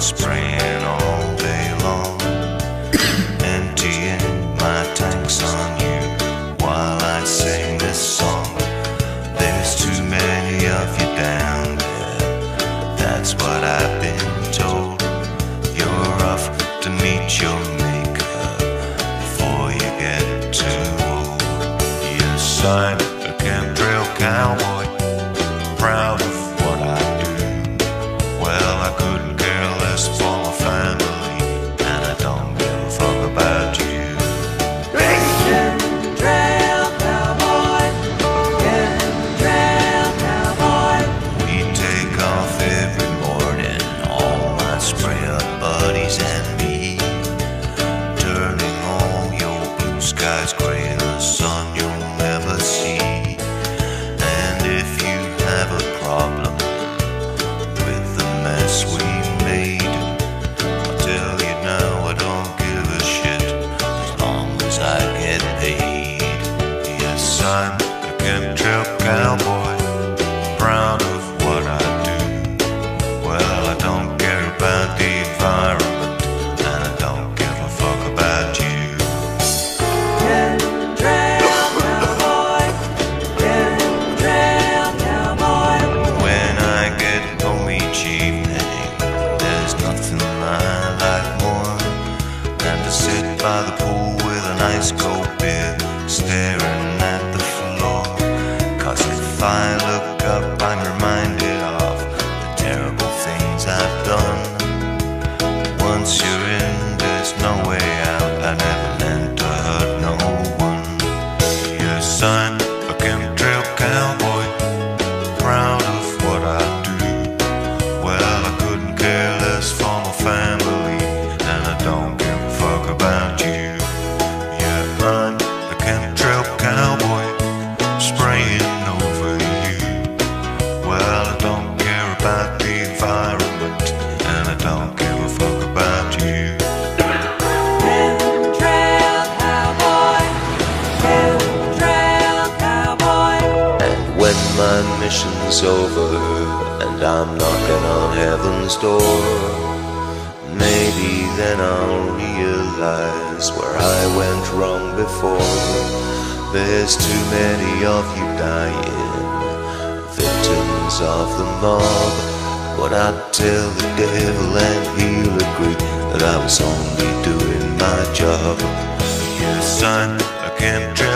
spraying all day long, emptying my tanks on you while I sing this song. There's too many of you down there, that's what I've been told. You're off to meet your maker before you get too old. Yes, I'm a chemtrail cowboy, proud of what I do. Well, I couldn't care less for my family, and I don't give a fuck about you. Chemtrail cowboy, chemtrail cowboy. We take off every morning, all my spray-up buddies and me, turning all your blue skies gray, the sun you'll never see. And if you have a problem with the mess we made, I'll tell you now, I don't give a shit as long as I get paid. Yes, I'm a chemtrail cowboy, proud of what I do. Well, I don't care about the environment, and I don't give a fuck about you. Chemtrail cowboy, chemtrail cowboy. When I get home each evening, there's nothing I like more than to sit by the pool with a nice cold beer, staring at the floor. 'Cause if I look up, I'm reminded of the terrible things I've done. Once you're in, there's no way out. I never meant to hurt no one. Yes, I'm a chemtrail cowboy, proud of what I do. Well, I couldn't care less for my family, and I don't give a fuck about you. Yeah, I'm a chemtrail cowboy, spraying over you. Well, I don't care about the environment, and I don't give a fuck about you. Chemtrail cowboy, chemtrail cowboy. And when my mission's over and I'm knocking on heaven's door, maybe then I'll realize where I went wrong before. There's too many of you dying, victims of the mob. What I'd tell the devil and he'll agree that I was only doing my job. Yes, I'm a chemtrail